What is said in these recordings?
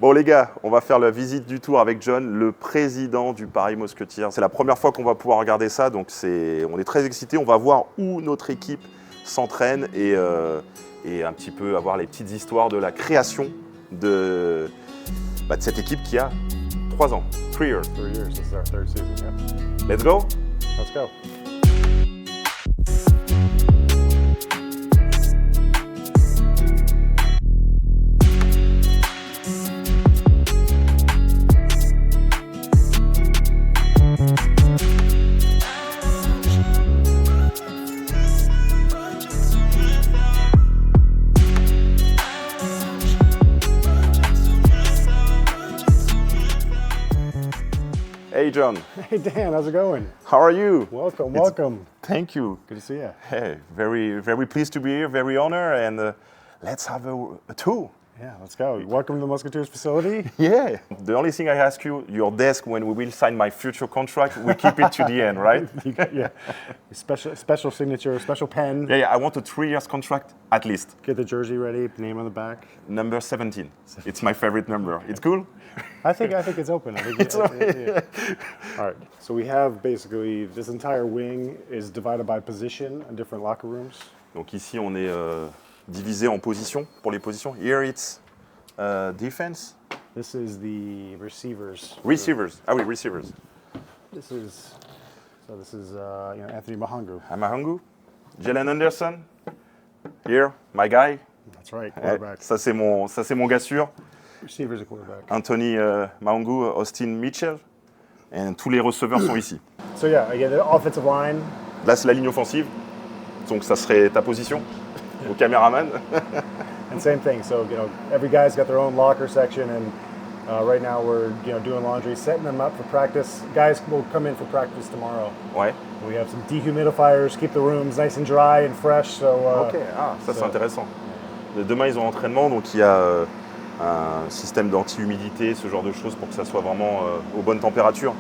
Bon les gars, on va faire la visite du tour avec John, le président du Paris Musketeers. C'est la première fois qu'on va pouvoir regarder ça, donc on est très excités. On va voir où notre équipe s'entraîne et un petit peu avoir les petites histoires de la création de cette équipe qui a 3 ans. 3 years. 3 years, this is our 3rd season, yeah. Let's go. Let's go. Hey John. Hey Dan, how's it going? How are you? Welcome. Thank you. Good to see you. Hey, very, very pleased to be here, very honored, and let's have a tour. Yeah, let's go. Welcome to the Musketeers facility. Yeah. The only thing I ask you, your desk, when we will sign my future contract, we keep it to the end, right? Yeah. Special signature, special pen. Yeah, I want a 3 years contract at least. Get the jersey ready, name on the back. Number 17. It's my favorite number. It's cool? I think it's open. It's open. Yeah. All right. So we have basically this entire wing is divided by position in different locker rooms. Donc ici on est divisé en positions pour les positions. Here it's defense. This is the receivers. Receivers. Ah oui, receivers. This is Anthony Mahangu. Mahangu. Jalen Anderson. Here, my guy. That's right, quarterback. Ça c'est mon gars sûr. Receivers and quarterback. Anthony Mahangu, Austin Mitchell. Et tous les receveurs sont ici. So yeah, again, the offensive line. Là c'est la ligne offensive. Donc ça serait ta position au caméraman. And same thing. So every guy's got their own locker section, and right now we're doing laundry, setting them up for practice. Guys will come in for practice tomorrow. Ouais. We have some dehumidifiers, keep the rooms nice and dry and fresh. So. Ok. Ah, ça c'est intéressant. Demain ils ont entraînement, donc il y a un système d'anti-humidité, ce genre de choses pour que ça soit vraiment aux bonnes températures.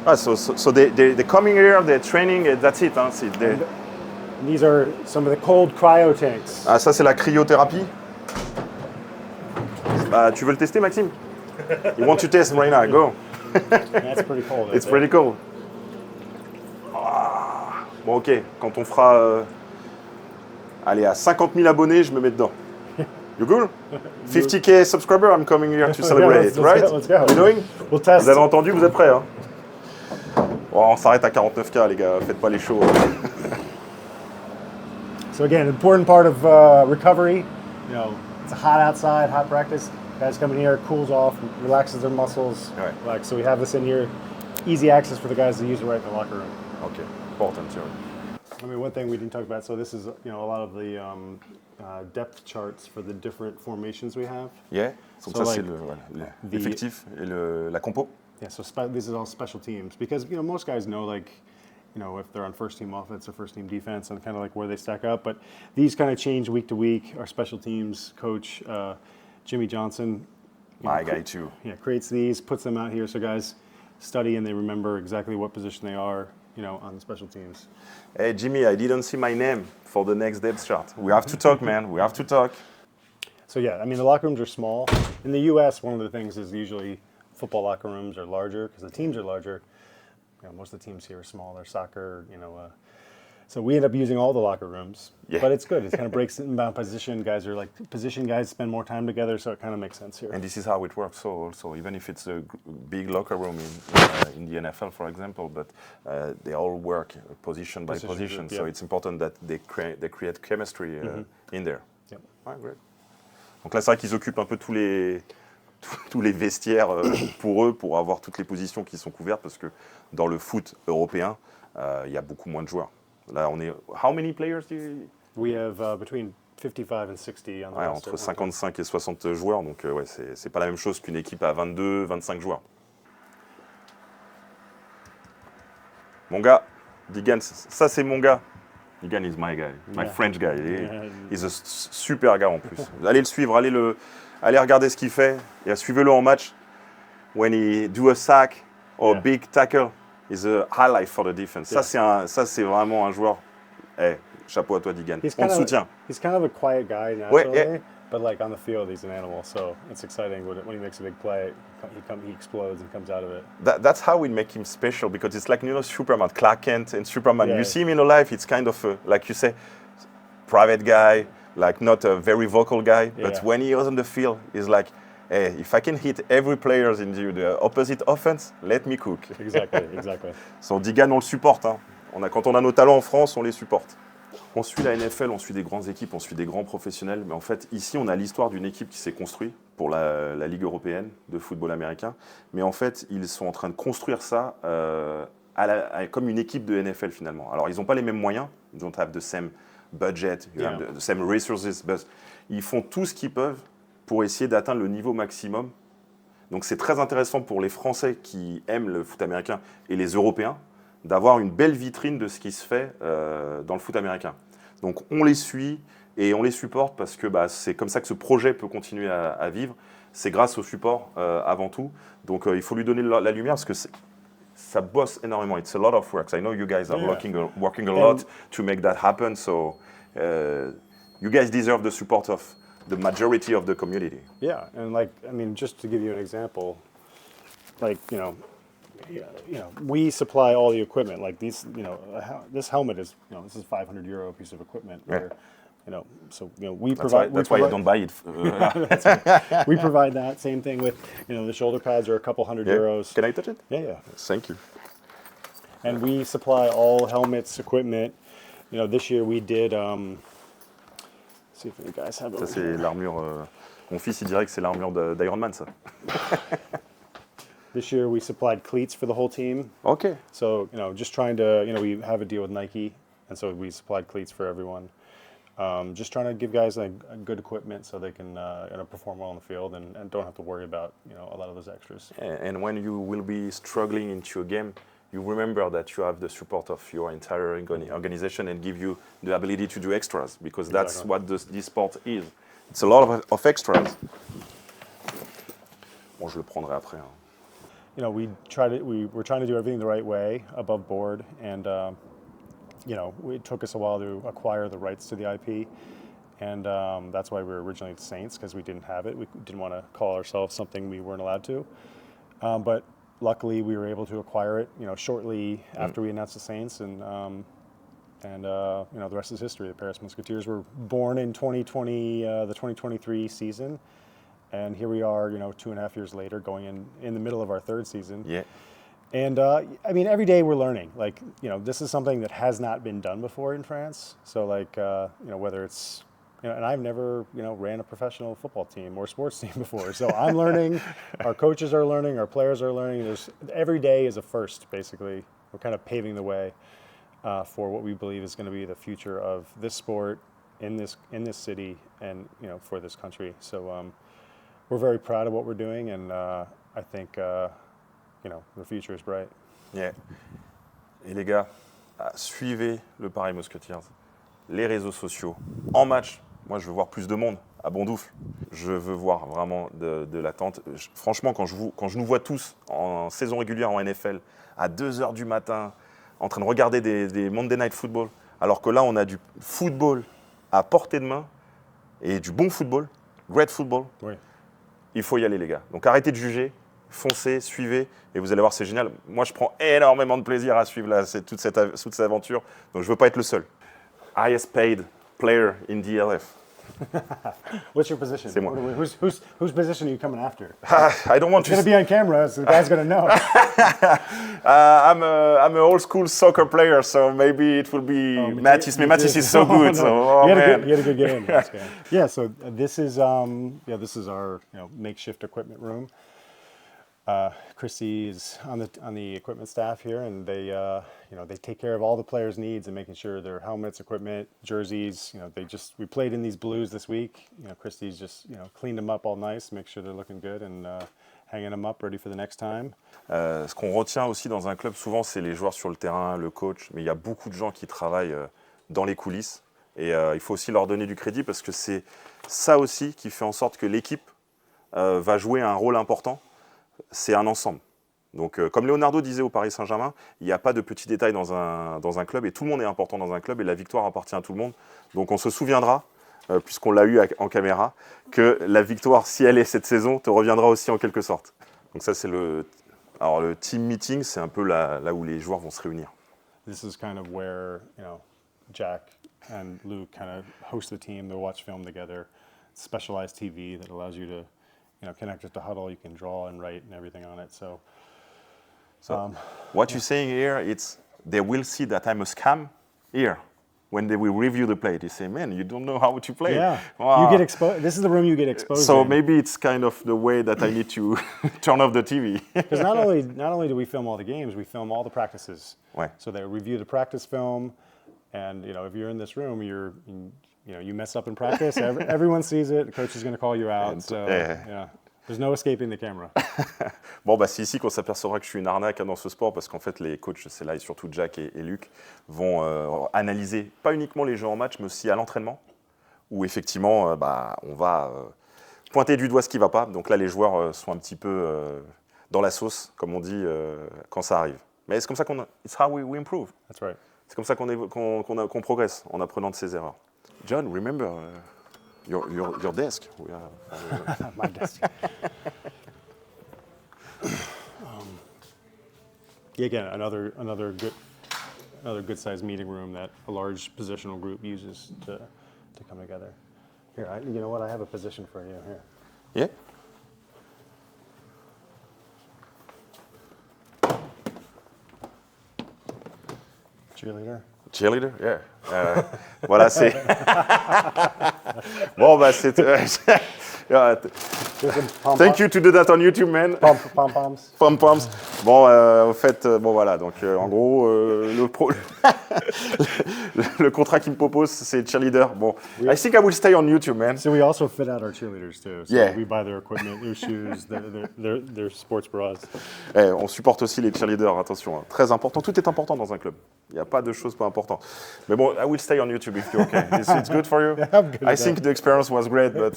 And, so they're coming here, they're training, and that's it. Hein, these are some of the cold cryo tanks. Ah, ça c'est la cryothérapie. Tu veux le tester, Maxime? You want to test right now? Go. That's pretty cold. It's pretty cold. Ah. Bon, ok. Quand on fera, allez, à 50 000 abonnés, je me mets dedans. You good? 50K subscriber, I'm coming here to celebrate, right? Let's go. You doing? We'll test. Vous avez entendu, vous êtes prêts, hein? Bon, on s'arrête à 49K, les gars. Faites pas les shows. So again, important part of recovery. It's hot outside, hot practice. Guys come in here, cools off, relaxes their muscles. Right. So we have this in here, easy access for the guys to use it right in the locker room. Okay, important. Sorry. I mean, one thing we didn't talk about. So this is a lot of the depth charts for the different formations we have. Yeah. Donc So ça like c'est l'effectif et la compo. Yeah. So this is all special teams because most guys know if they're on first team offense or first team defense and kind of like where they stack up. But these kind of change week to week. Our special teams coach, Jimmy Johnson. My guy too. Yeah, creates these, puts them out here so guys study and they remember exactly what position they are, on the special teams. Hey Jimmy, I didn't see my name for the next depth chart. We have to talk, man. We have to talk. So yeah, I mean the locker rooms are small. In the U.S., one of the things is usually football locker rooms are larger because the teams are larger. Most of the teams here are small. They're soccer, So we end up using all the locker rooms. Yeah. But it's good. It kind of breaks it down position. Guys are like position guys spend more time together, so it kind of makes sense here. And this is how it works. So also, even if it's a big locker room in the NFL, for example, but they all work position by position. Group, yeah. So it's important that they create chemistry in there. Yep. Ouais, great. Donc là, c'est vrai qu'ils occupent un peu tous les vestiaires pour eux, pour avoir toutes les positions qui sont couvertes, parce que dans le foot européen, il y a beaucoup moins de joueurs. Là, on est. How many players do you... We have between 55 and 60 on the roster. Entre 55 et 60 joueurs, donc ouais, c'est pas la même chose qu'une équipe à 22, 25 joueurs. Mon gars, Digan, ça c'est mon gars. Digan is my guy, my French guy. He's a super gars en plus. Allez le suivre, allez regarder ce qu'il fait. Et suivez-le en match. When he do a sack or big tackle, is a highlight for the defense. Yeah. Ça c'est vraiment un joueur. Chapeau à toi, Digan. On te soutient. He's kind of a quiet guy naturally, But like on the field, he's an animal, so it's exciting when he makes a big play. He explodes and comes out of it. That's how we make him special, because it's like, Superman, Clark Kent and Superman. Yeah. You see him in real life, it's kind of like you say, private guy, like not a very vocal guy. But Yeah. when he was on the field, he's like, hey, if I can hit every player in the opposite offense, let me cook. Exactly. So Digan, on le supporte. Hein. Quand on a nos talents en France, on les supporte. On suit la NFL, on suit des grandes équipes, on suit des grands professionnels. Mais en fait, ici, on a l'histoire d'une équipe qui s'est construite pour la Ligue européenne de football américain. Mais en fait, ils sont en train de construire ça comme une équipe de NFL finalement. Alors, ils n'ont pas les mêmes moyens. Ils don't have the same budget, the same resources. But ils font tout ce qu'ils peuvent pour essayer d'atteindre le niveau maximum. Donc, c'est très intéressant pour les Français qui aiment le foot américain et les Européens d'avoir une belle vitrine de ce qui se fait dans le foot américain. Donc on les suit et on les supporte parce que c'est comme ça que ce projet peut continuer à vivre. C'est grâce au support avant tout. Donc il faut lui donner la lumière parce que ça bosse énormément. It's a lot of work. I know you guys are working a lot to make that happen. So you guys deserve the support of the majority of the community. Yeah, and just to give you an example, we supply all the equipment. Like these, this helmet is, this is €500 piece of equipment. Where, we provide. That's why you don't buy it. We provide that. Same thing with, the shoulder pads are a couple €100. Can I touch it? Yeah. Thank you. And we supply all helmets, equipment. This year we did. See if you guys have it. Ça c'est l'armure. Mon fils il dirait que c'est l'armure d'Iron Man ça. This year we supplied cleats for the whole team. Okay. So, just trying to, we have a deal with Nike, and so we supplied cleats for everyone. Just trying to give guys good equipment so they can perform well on the field and don't have to worry about, a lot of those extras. And when you will be struggling into a game, you remember that you have the support of your entire organization and give you the ability to do extras, because that's what this sport is. It's a lot of extras. Bon, je le prendrai après. Hein. We're trying to do everything the right way, above board, and it took us a while to acquire the rights to the IP, and that's why we were originally the Saints, because we didn't have it. We didn't want to call ourselves something we weren't allowed to, but luckily we were able to acquire it, shortly after we announced the Saints, and the rest is history. The Paris Musketeers were born in 2020, the 2023 season. And here we are, 2.5 years later, going in the middle of our third season. Yeah. And every day we're learning. This is something that has not been done before in France. So whether it's, and I've never, ran a professional football team or sports team before. So I'm learning, our coaches are learning, our players are learning. Every day is a first, basically. We're kind of paving the way for what we believe is going to be the future of this sport in this city and, for this country. So, we're very proud of what we're doing, and I think, the future is bright. Yeah. Et les gars, suivez le Paris Musketeers, les réseaux sociaux, en match. Moi, je veux voir plus de monde à Bondoufle. Je veux voir vraiment de l'attente. Franchement, quand je nous vois tous en saison régulière en NFL, à 2h du matin, en train de regarder des Monday Night Football, alors que là, on a du football à portée de main et du bon football, great football. Oui. Il faut y aller, les gars. Donc arrêtez de juger, foncez, suivez, et vous allez voir, c'est génial. Moi, je prends énormément de plaisir à suivre toute cette aventure. Donc je ne veux pas être le seul. Highest paid player in DLF. What's your position? C'est moi. Whose position are you coming after? I don't want It's going to be on camera, so the guy's going to know. I'm an old school soccer player, so maybe it will be Mathis. But Mathis is so good. No. So, He had a good game. Yeah. So this is our makeshift equipment room. Christy is on the equipment staff here, and they take care of all the players' needs and making sure their helmets, equipment, jerseys. We played in these blues this week. Christy's just cleaned them up all nice, make sure they're looking good, and hanging them up ready for the next time. Ce qu'on retient aussi dans un club, souvent, c'est les joueurs sur le terrain, le coach, mais il y a beaucoup de gens qui travaillent dans les coulisses, et il faut aussi leur donner du crédit parce que c'est ça aussi qui fait en sorte que l'équipe va jouer un rôle important. C'est un ensemble. Donc, comme Leonardo disait au Paris Saint-Germain, il n'y a pas de petits détails dans un club, et tout le monde est important dans un club, et la victoire appartient à tout le monde. Donc on se souviendra puisqu'on l'a eu en caméra, que la victoire, si elle est cette saison, te reviendra aussi en quelque sorte. Donc ça, c'est le team meeting, c'est un peu là où les joueurs vont se réunir. This is kind of where, Jack and Luke kind of host the team. They'll watch film together. Specialized TV that allows you to, connect with the huddle. You can draw and write and everything on it. So what you're saying here, it's they will see that I'm a scam here. When they will review the play, they say, man, you don't know how to play. Yeah, wow. You get exposed. This is the room you get exposed So in. maybe it's kind of the way that I need to turn off the TV. Because not only do we film all the games, we film all the practices. Ouais. So they review the practice film, and if you're in this room, you mess up in practice. Everyone sees it. The coach is going to call you out. So yeah, there's no escaping the camera. Bon, c'est ici qu'on s'apercevra que je suis une arnaque dans ce sport, parce qu'en fait, les coachs, c'est là, et surtout Jack et Luc, vont analyser pas uniquement les jeux en match, mais aussi à l'entraînement, où effectivement, on va pointer du doigt ce qui ne va pas. Donc là, les joueurs sont un petit peu dans la sauce, comme on dit, quand ça arrive. Mais c'est comme ça it's how we improve. That's right. C'est comme ça qu'on progresse, en apprenant de ses erreurs. John, remember your desk. My desk. Again, another good sized meeting room that a large positional group uses to come together. Here, you know what? I have a position for you here. Yeah. Cheerleader, yeah. Voilà, c'est. Bon, c'est. Thank you to do that on YouTube, man. Pom-poms. Pom-poms. Bon, en fait, voilà. Donc, en gros, le contrat qu'il me propose, c'est cheerleader. Bon, I think I will stay on YouTube, man. So we also fit out our cheerleaders too. So Yeah. we buy their equipment, their shoes, their sports bras. On supporte aussi les cheerleaders, attention. Hein. Très important. Tout est important dans un club. Il n'y a pas de choses pas importantes. Mais bon, I will stay on YouTube if you're okay. It's good for you? I'm good I think the experience was great, but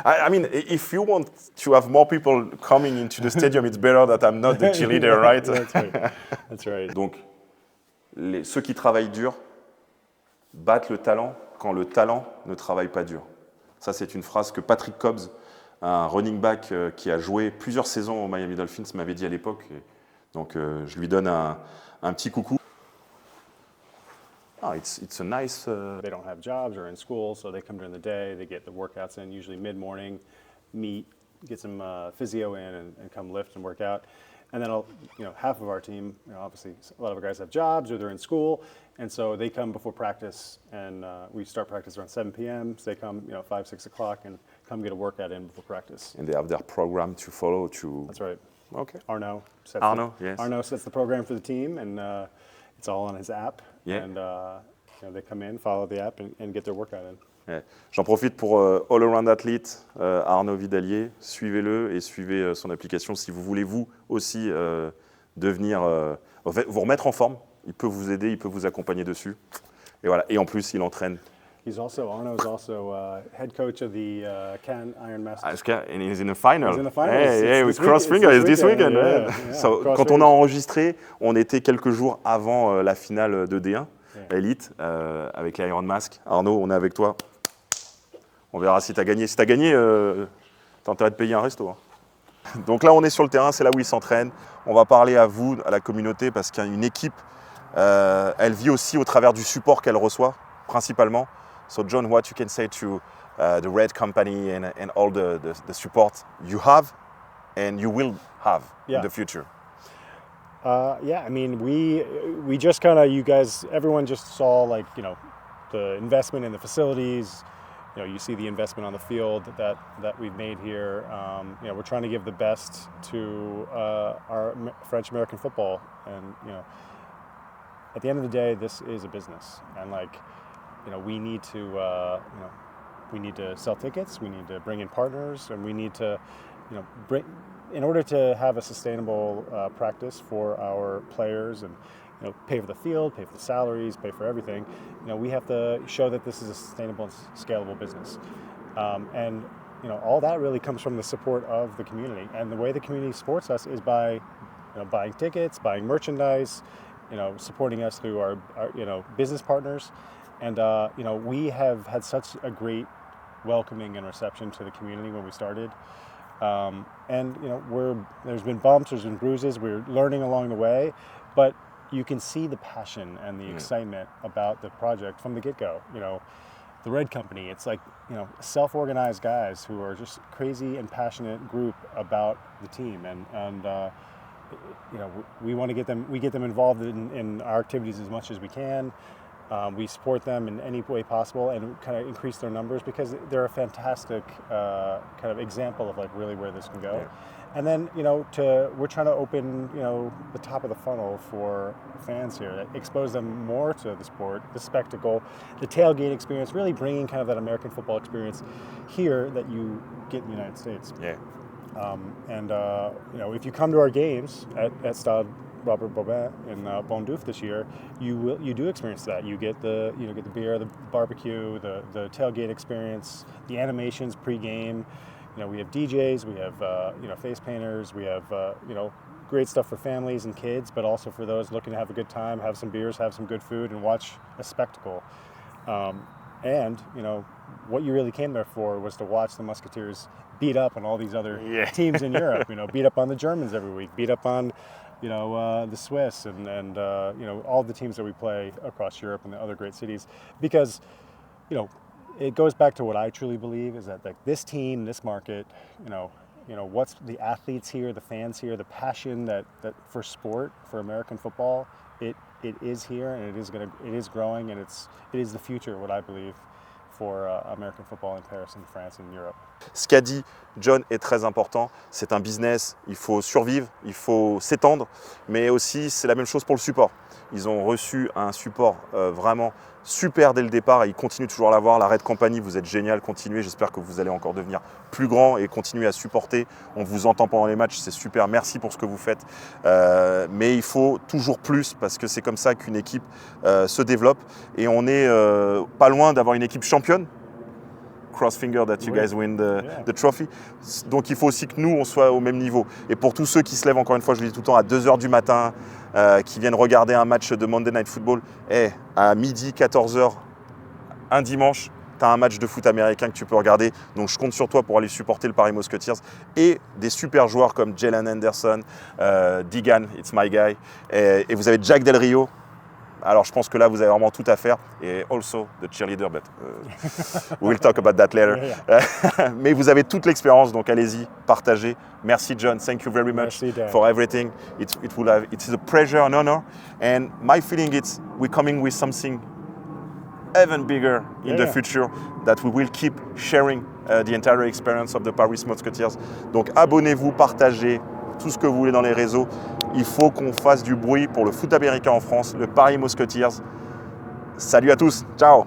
I mean, if you want to have more people coming into the stadium, it's better that I'm not the cheerleader, right? That's right. That's right. Donc, ceux qui travaillent dur battent le talent quand le talent ne travaille pas dur. Ça, c'est une phrase que Patrick Cobbs, un running back qui a joué plusieurs saisons au Miami Dolphins, m'avait dit à l'époque. Donc, je lui donne un petit coucou. Oh, it's a nice. They don't have jobs or in school, so they come during the day. They get the workouts in, usually mid-morning, meet, get some physio in, and come lift and work out. And then, half of our team, obviously, a lot of our guys have jobs or they're in school, and so they come before practice, and we start practice around 7 p.m. So they come, 5, 6 o'clock, and come get a workout in before practice. And they have their program to follow. That's right. Okay. Arno sets the program for the team, and it's all on his app. Yeah. And they come in, follow the app, and get their workout in. Ouais. J'en profite pour All Around Athlete, Arnaud Vidalier. Suivez-le et suivez son application si vous voulez vous aussi devenir, vous remettre en forme. Il peut vous aider, il peut vous accompagner dessus. Et voilà. Et en plus, il entraîne. Arno's also head coach of the Can Iron Masters. And he's in the final. He's in the finals. Hey, with cross-finger, it's this weekend. Yeah. So, quand on a enregistré, on était quelques jours avant la finale de D1, Elite, avec les Iron Mask. Arnaud, on est avec toi. On verra si tu as gagné. Si tu as gagné, t'as intérêt de payer un resto. Hein. Donc là, on est sur le terrain, c'est là où ils s'entraînent. On va parler à vous, à la communauté, parce qu'une équipe, elle vit aussi au travers du support qu'elle reçoit, principalement. So John, what you can say to the Red Company and all the support you have and you will have in the future? I mean, we just kind of, you guys, everyone just saw the investment in the facilities. You see the investment on the field that we've made here. We're trying to give the best to our French American football, and at the end of the day, this is a business, and we need to sell tickets. We need to bring in partners, and we need to in order to have a sustainable practice for our players and pay for the field, pay for the salaries, pay for everything. We have to show that this is a sustainable and scalable business. And all that really comes from the support of the community. And the way the community supports us is by buying tickets, buying merchandise, supporting us through our business partners. And we have had such a great welcoming and reception to the community when we started. There's been bumps, there's been bruises, we're learning along the way, but you can see the passion and the excitement about the project from the get-go. The Red Company, it's like, self-organized guys who are just crazy and passionate group about the team. And we want to get them involved in our activities as much as we can. We support them in any way possible and kind of increase their numbers because they're a fantastic kind of example of like really where this can go. Yeah. And then, we're trying to open, the top of the funnel for fans here, expose them more to the sport, the spectacle, the tailgate experience, really bringing kind of that American football experience here that you get in the United States. Yeah. If you come to our games at Stade Robert Bobin in Bondouf this year, you do experience that. You get the beer, the barbecue, the tailgate experience, the animations pre-game. We have DJs, we have face painters, we have great stuff for families and kids, but also for those looking to have a good time, have some beers, have some good food, and watch a spectacle. What you really came there for was to watch the Musketeers beat up on all these other teams in Europe. Beat up on the Germans every week, beat up on the Swiss and all the teams that we play across Europe and the other great cities, because it goes back to what I truly believe is that like this team, this market, what's the athletes here, the fans here, the passion that for sport, for American football, it is here and it is growing, and it is the future, what I believe, for American football in Paris and France and Europe. Ce qu'a dit John est très important. C'est un business, il faut survivre, il faut s'étendre, mais aussi c'est la même chose pour le support. Ils ont reçu un support vraiment super dès le départ et ils continuent toujours à l'avoir. La Red Company, vous êtes génial, continuez. J'espère que vous allez encore devenir plus grand et continuer à supporter. On vous entend pendant les matchs, c'est super. Merci pour ce que vous faites. Mais il faut toujours plus parce que c'est comme ça qu'une équipe se développe. Et on n'est pas loin d'avoir une équipe championne. Cross finger that you guys win the trophy. Donc il faut aussi que nous, on soit au même niveau. Et pour tous ceux qui se lèvent, encore une fois, je le dis tout le temps, à 2h du matin, qui viennent regarder un match de Monday Night Football, à midi, 14h, un dimanche, tu as un match de foot américain que tu peux regarder. Donc je compte sur toi pour aller supporter le Paris Musketeers. Et des super joueurs comme Jalen Henderson, Deegan, it's my guy. Et vous avez Jack Del Rio. Alors je pense que là vous avez vraiment tout à faire, et also the cheerleader, but we will talk about that later. Mais vous avez toute l'expérience, donc allez-y, partagez. Merci John, thank you very much for everything. It is a pleasure and honor, and my feeling is we're coming with something even bigger in the future that we will keep sharing the entire experience of the Paris Musketeers. Donc abonnez-vous, partagez tout ce que vous voulez dans les réseaux. Il faut qu'on fasse du bruit pour le foot américain en France, le Paris Musketeers. Salut à tous, ciao.